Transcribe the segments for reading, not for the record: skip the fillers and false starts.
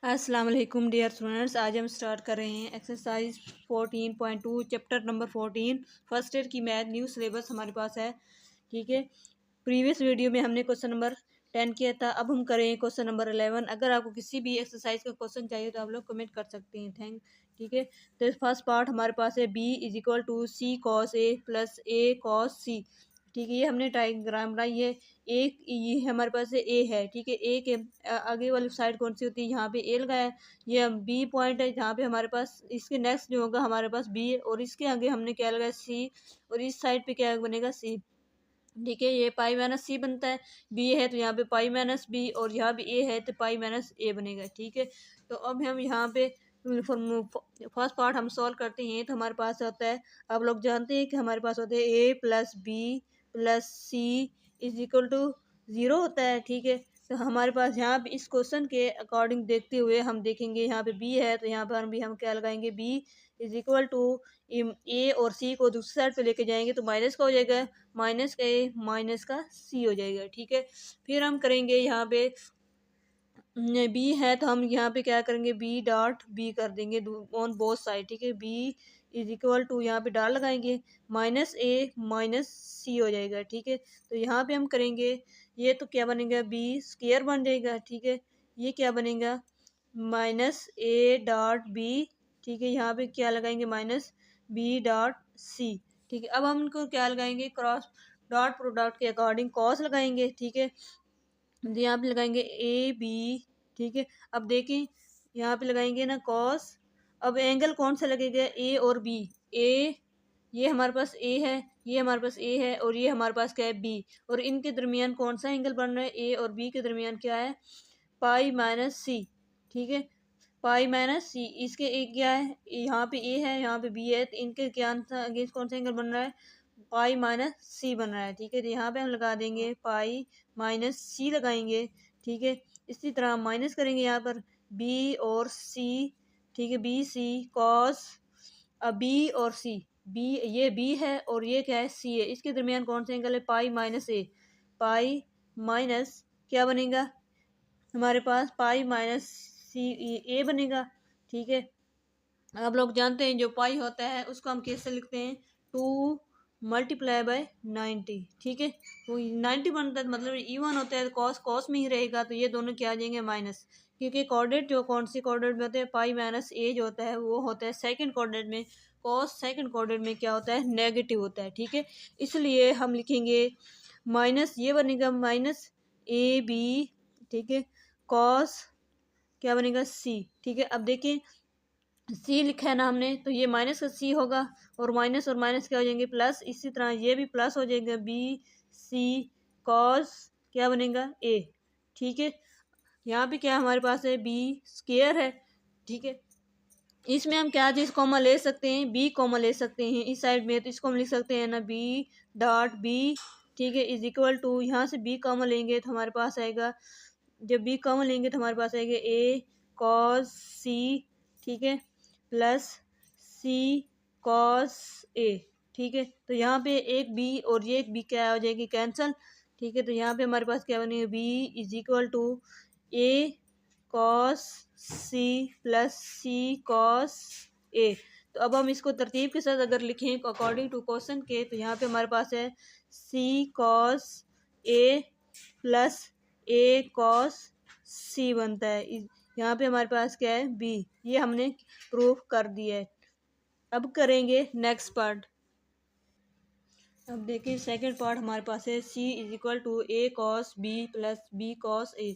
अस्सलाम वालेकुम dear students. आज हम स्टार्ट कर रहे हैं exercise 14.2 chapter number 14 first year की मैथ न्यू सिलेबस हमारे पास है। ठीक है, प्रीवियस वीडियो में हमने क्वेश्चन नंबर 10 किया था, अब हम करें क्वेश्चन नंबर 11। अगर आपको किसी भी एक्सरसाइज का क्वेश्चन चाहिए तो आप लोग कमेंट कर सकते हैं। ठीक है, तो फर्स्ट पार्ट हमारे पास है b is equal to C cos A plus A cos C. ठीक है, ये हमने डायग्राम बनाई है। एक ये हमारे पास ए है। ठीक है, ए के आगे वाली साइड कौन सी होती है, यहाँ पे ए लगाया है। ये बी पॉइंट है जहाँ पे हमारे पास इसके नेक्स्ट जो होगा हमारे पास बी है, और इसके आगे हमने क्या लगाया सी, और इस साइड पे क्या बनेगा सी। ठीक है, ये पाई माइनस सी बनता है। बी है तो यहाँ पे पाई माइनस बी, और यहाँ पे ए है तो पाई माइनस ए बनेगा। ठीक है, तो अब हम यहाँ पे फर्स्ट पार्ट हम सॉल्व करते हैं तो हमारे पास होता है, आप लोग जानते हैं कि हमारे पास होता है A plus B plus C is equal to 0 होता है। ठीक है, तो हमारे पास यहाँ पे इस क्वेश्चन के अकॉर्डिंग देखते हुए हम देखेंगे, यहाँ पे बी है तो यहाँ पर हम क्या लगाएंगे, बी इज इक्वल टू ए और सी को दूसरी साइड पे लेके जाएंगे तो माइनस का हो जाएगा, माइनस का ए माइनस का सी हो जाएगा। ठीक है, फिर हम करेंगे यहाँ पे बी है तो हम यहाँ पे क्या करेंगे, बी डॉट बी कर देंगे ऑन बोथ साइड। ठीक है, बी इज इक्वल टू यहाँ पे डॉट लगाएंगे, माइनस ए माइनस सी हो जाएगा। ठीक है, तो यहाँ पे हम करेंगे, ये तो क्या बनेगा, बी स्क्वायर बन जाएगा। ठीक है, ये क्या बनेगा, माइनस ए डॉट बी। ठीक है, यहाँ पे क्या लगाएंगे, माइनस बी डॉट सी। ठीक है, अब हम इनको क्या लगाएंगे, क्रॉस डॉट प्रोडक्ट के अकॉर्डिंग कॉस लगाएंगे। ठीक है, तो यहाँ पे लगाएंगे ए बी। ठीक है, अब देखें यहाँ पे लगाएंगे ना कॉस, अब एंगल कौन सा लगेगा, ए और बी। ए, ये हमारे पास ए है, ये हमारे पास ए है, और ये हमारे पास क्या है, बी, और इनके दरमियान कौन सा एंगल बन रहा है, ए और बी के दरमियान क्या है, पाई माइनस सी। ठीक है, पाई माइनस सी, इसके एक क्या है, यहाँ पे ए है यहाँ पे बी है, तो इनके क्या अगेंस्ट कौन सा एंगल बन रहा है, पाई माइनस सी बन रहा है। ठीक है, तो यहाँ पे हम लगा देंगे पाई माइनस सी लगाएंगे। ठीक है, इसी तरह हम माइनस करेंगे यहाँ पर बी और सी। ठीक है, बी सी कॉस, अब बी और सी, बी ये बी है और ये क्या है, सी है, इसके दरमियान कौन सा एंगल है, पाई माइनस ए। पाई माइनस क्या बनेगा हमारे पास, पाई माइनस सी ए बनेगा। ठीक है, आप लोग जानते हैं जो पाई होता है उसको हम कैसे लिखते हैं, 2 × 90। ठीक है, तो 90 बनता है मतलब इवन होता है, कॉस कॉस में ही रहेगा, तो ये दोनों क्या आ जाएंगे, माइनस, क्योंकि कोऑर्डिनेट जो कौन सी कोऑर्डिनेट में होते हैं, पाई माइनस ए जो होता है वो होता है सेकंड कोऑर्डिनेट में, कॉस सेकंड कोऑर्डिनेट में क्या होता है, नेगेटिव होता है। ठीक है, इसलिए हम लिखेंगे माइनस, ये बनेगा माइनस ए बी। ठीक है, कॉस क्या बनेगा, सी। ठीक है, अब देखिए सी लिखा है ना हमने, तो ये माइनस का सी होगा, और माइनस क्या हो जाएंगे, प्लस, इसी तरह ये भी प्लस हो जाएगा, बी सी कॉस क्या बनेगा, ए। ठीक है, यहाँ पे क्या हमारे पास है, बी स्क्वायर है। ठीक है, इसमें हम क्या चीज़ कॉमन ले सकते हैं, बी कॉमन ले सकते हैं इस साइड में, तो इसको हम लिख सकते हैं ना, बी डॉट बी। ठीक है, इज इक्वल टू, यहाँ से बी कॉमन लेंगे तो हमारे पास आएगा, जब बी कॉमन लेंगे तो हमारे पास आएगा ए कॉस सी। ठीक है, प्लस सी कॉस ए। ठीक है, तो यहाँ पे एक बी और ये एक बी क्या हो जाएगी, कैंसल। ठीक है, तो यहाँ पे हमारे पास क्या बनेगा, B is equal to A cos C plus C cos A. तो अब हम इसको तरतीब के साथ अगर लिखें अकॉर्डिंग टू क्वेश्चन के, तो यहाँ पे हमारे पास है सी cos A plus A cos सी बनता है। यहाँ पे हमारे पास क्या है, बी, ये हमने प्रूफ कर दिया है। अब करेंगे नेक्स्ट पार्ट। अब देखिए सेकंड पार्ट हमारे पास है C is equal to A cos B plus B cos A.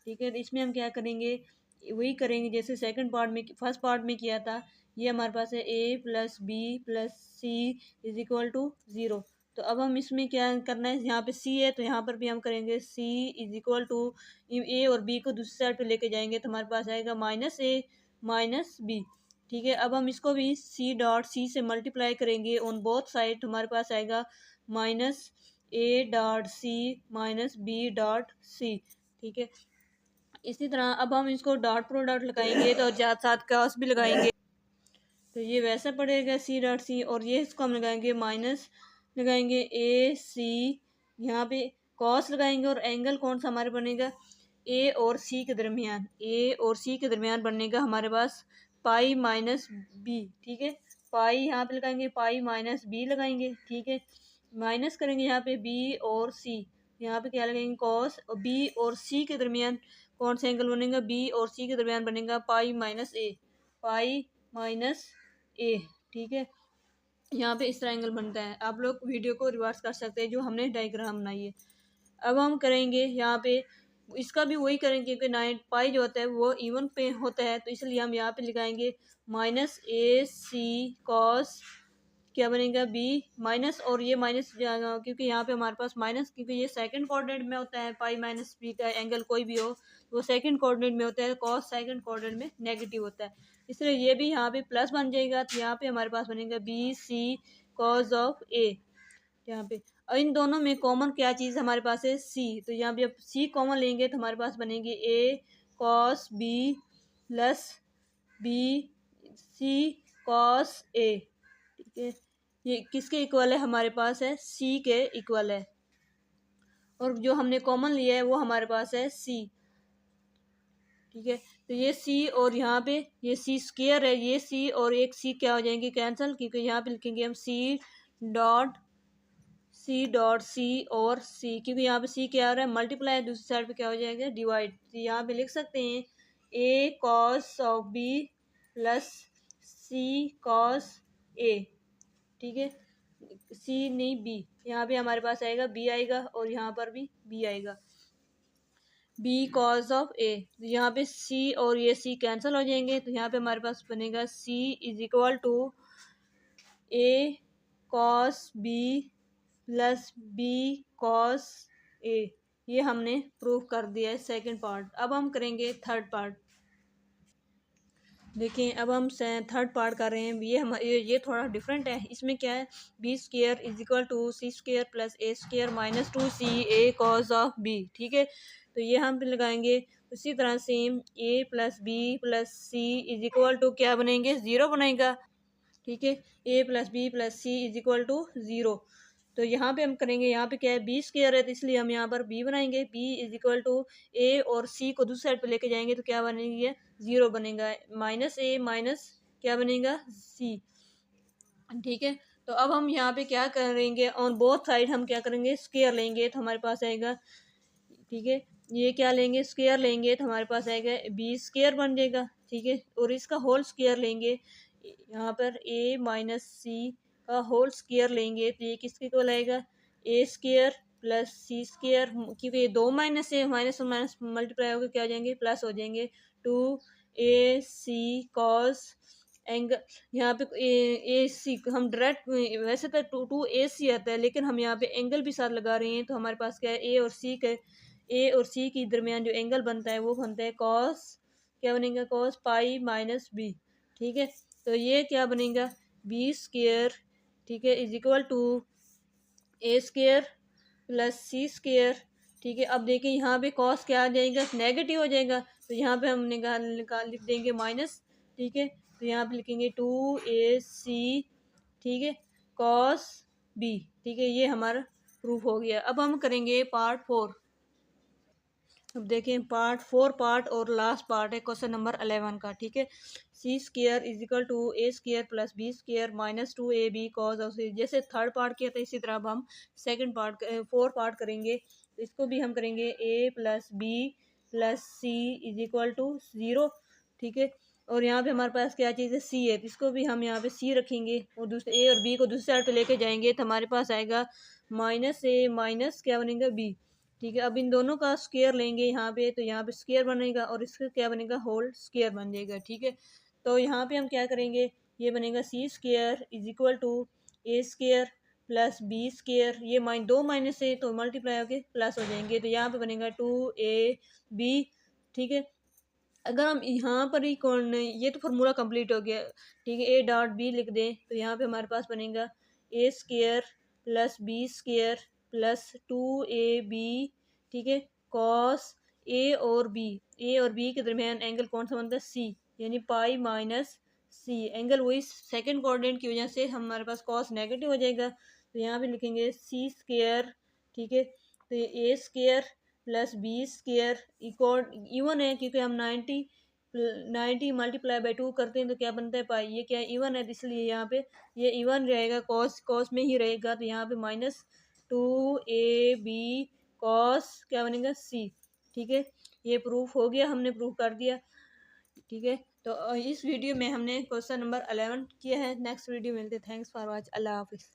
ठीक है, तो इसमें हम क्या करेंगे, वही करेंगे जैसे सेकंड पार्ट में फर्स्ट पार्ट में किया था। ये हमारे पास है A plus B plus C is equal to 0। तो अब हम इसमें क्या करना है, यहाँ पे सी है तो यहाँ पर भी हम करेंगे सी इज इक्वल टू, ए और बी को दूसरी साइड पे लेके जाएंगे तो हमारे पास आएगा माइनस ए माइनस बी। ठीक है, अब हम इसको भी सी डॉट सी से मल्टीप्लाई करेंगे ऑन बोथ साइड, हमारे पास आएगा minus a dot c minus b dot c. ठीक है, इसी तरह अब हम इसको डॉट प्रोडक्ट लगाएंगे तो साथ क्रॉस भी लगाएंगे, तो ये वैसा पड़ेगा सी डॉट सी, और ये इसको हम लगाएंगे माइनस लगाएंगे ए सी, यहाँ पे कॉस लगाएंगे, और एंगल कौन सा हमारे बनेगा, ए और सी के दरमियान, ए और सी के दरमियान बनेगा हमारे पास पाई माइनस बी। ठीक है, पाई यहाँ पे लगाएंगे, पाई माइनस बी लगाएंगे। ठीक है, माइनस करेंगे यहाँ पे बी और सी, यहाँ पे क्या लगाएंगे कॉस, और बी और सी के दरमियान कौन सा एंगल बनेगा, बी और सी के दरमियान बनेगा पाई माइनस ए, पाई माइनस ए। ठीक है, यहाँ पे इस तरह एंगल बनता है। आप लोग वीडियो को रिवर्स कर सकते हैं जो हमने डायग्राम बनाई है। अब हम करेंगे यहाँ पे इसका भी वही करेंगे, क्योंकि 9 पाई जो होता है वो इवन पे होता है, तो इसलिए हम यहाँ पे लिखाएंगे माइनस ए सी कॉस क्या बनेगा बी माइनस, और ये माइनस क्योंकि यहाँ पे हमारे पास माइनस, क्योंकि ये सेकंड कोऑर्डिनेट में होता है, पाई माइनस बी का एंगल कोई भी हो वो सेकंड कोऑर्डिनेट में होता है, कॉस सेकंड कोऑर्डिनेट में नेगेटिव होता है, इसलिए ये भी यहाँ पे प्लस बन जाएगा। तो यहाँ पे हमारे पास बनेगा बी सी कॉस ऑफ ए यहाँ पे। और इन दोनों में कॉमन क्या चीज़ हमारे पास है, सी, तो यहाँ पे जब सी कॉमन लेंगे तो हमारे पास बनेगी A cos B plus B C cos A. ठीक है, ये किसके इक्वल है, हमारे पास है सी के इक्वल है, और जो हमने कॉमन लिया है वो हमारे पास है सी। ठीक है, तो ये सी और यहाँ पे ये सी स्क्वायर है, ये सी और एक सी क्या हो जाएंगे कैंसिल, क्योंकि यहाँ पे लिखेंगे हम डॉट सी और सी, क्योंकि यहाँ पे सी क्या आ रहा है मल्टीप्लाई, दूसरी साइड पे क्या हो जाएगा डिवाइड। तो यहाँ पे लिख सकते हैं A cos of B plus C cos A. ठीक है, सी नहीं बी, यहाँ पे हमारे पास आएगा बी आएगा, और यहाँ पर भी बी आएगा, बी कॉस ऑफ ए। यहाँ पे सी और ये सी कैंसिल हो जाएंगे, तो यहाँ पे हमारे पास बनेगा C is equal to A cos B plus B cos A. ये हमने प्रूव कर दिया है सेकंड पार्ट। अब हम करेंगे थर्ड पार्ट। देखिए अब हम थर्ड पार्ट कर रहे हैं, ये थोड़ा डिफरेंट है। इसमें क्या है, B square is equal to C square plus A square minus 2 C A cos of B. ठीक है, तो ये हम भी लगाएंगे उसी तरह same A plus B plus C is equal to क्या बनेंगे, ज़ीरो बनेगा। ठीक है, A plus B plus C is equal to zero. तो यहाँ पे हम करेंगे, यहाँ पे क्या है बी स्क्वायर है, तो इसलिए हम यहाँ पर बी बनाएंगे, बी इज इक्वल टू ए और सी को दूसरी साइड पे लेके जाएंगे तो क्या बनेगी, ज़ीरो बनेगा, माइनस ए माइनस क्या बनेगा सी। ठीक है, तो अब हम यहाँ पे क्या करेंगे, ऑन बोथ साइड हम क्या करेंगे स्क्वायर लेंगे, तो हमारे पास आएगा, ठीक है, ये क्या लेंगे स्क्वायर लेंगे तो हमारे पास आएगा बी स्क्वायर बन जाएगा। ठीक है, और इसका होल स्क्वायर लेंगे, यहाँ पर ए माइनस सी का होल स्क्वायर लेंगे तो ये किसके इक्वल आएगा, ए स्क्वायर प्लस सी स्क्वायर, क्योंकि ये दो माइनस है, माइनस और माइनस मल्टीप्लाई होकर क्या हो जाएंगे प्लस हो जाएंगे, two a c cos angle, यहाँ पे ए सी हम डायरेक्ट, वैसे तो टू ए सी आता है, लेकिन हम यहाँ पे एंगल भी साथ लगा रहे हैं, तो हमारे पास क्या है ए और सी के, ए और सी के दरमियान जो एंगल बनता है वो बनता है कॉस, क्या बनेगा कॉस पाई माइनस बी। ठीक है, तो ये क्या बनेगा बी स्क्वायर, ठीक है, is equal to A square plus c square. ठीक है, अब देखिए यहाँ पे कॉस क्या आ जाएगा नेगेटिव हो जाएगा, तो यहाँ पे हम लिख देंगे माइनस। ठीक है, तो यहाँ पे लिखेंगे 2ac, ठीक है, कॉस बी। ठीक है, ये हमारा प्रूफ हो गया। अब हम करेंगे पार्ट 4। अब देखें पार्ट 4 पार्ट और लास्ट पार्ट है क्वेश्चन नंबर 11 का। ठीक है, C square is equal to A square plus B square minus 2ab cos of C. जैसे थर्ड पार्ट किया था इसी तरह अब हम सेकंड पार्ट 4 पार्ट करेंगे, इसको भी हम करेंगे A plus B plus C is equal to 0। ठीक है, और यहाँ पे हमारे पास क्या चीज़ है सी है, तो इसको भी हम यहाँ पे सी रखेंगे और दूसरे ए और बी को दूसरी साइड पे लेके जाएंगे तो हमारे पास आएगा माइनस ए माइनस क्या बनेगा बी। ठीक है, अब इन दोनों का स्क्वायर लेंगे यहाँ पे, तो यहाँ पे स्क्वायर बनेगा और इसका क्या बनेगा होल स्क्वायर बन जाएगा। ठीक है, तो यहाँ पे हम क्या करेंगे, ये बनेगा C square is equal to A square plus B square, ये दो माइनस है तो मल्टीप्लाई होके प्लस हो जाएंगे, तो यहाँ पे बनेगा 2ab। ठीक है, अगर हम यहाँ पर ही कौन, ये तो फार्मूला कंप्लीट हो गया। ठीक है, ए डॉट बी लिख दें तो यहाँ पे हमारे पास बनेगा A square plus B square plus 2ab। ठीक है, कॉस ए और बी के दरमियान एंगल कौन सा बनता है सी, यानी पाई माइनस सी, एंगल वही सेकंड कोऑर्डिनेट की वजह से हमारे पास कॉस नेगेटिव हो जाएगा, तो यहाँ पे लिखेंगे सी स्क्वायर। ठीक है, तो A square plus B square equal even है, क्योंकि हम 90 मल्टीप्लाई बाई 2 करते हैं तो क्या बनता है पाई। ये क्या है, इवन है, इसलिए यहाँ पे ये इवन रहेगा, कॉस में ही रहेगा, तो यहाँ पे -2ab कॉस क्या बनेगा c। ठीक है, ये प्रूफ हो गया, हमने प्रूफ कर दिया। ठीक है, तो इस वीडियो में हमने क्वेश्चन नंबर 11 किया है। नेक्स्ट वीडियो मिलते, थैंक्स फॉर वॉच, अल्लाह हाफिज़।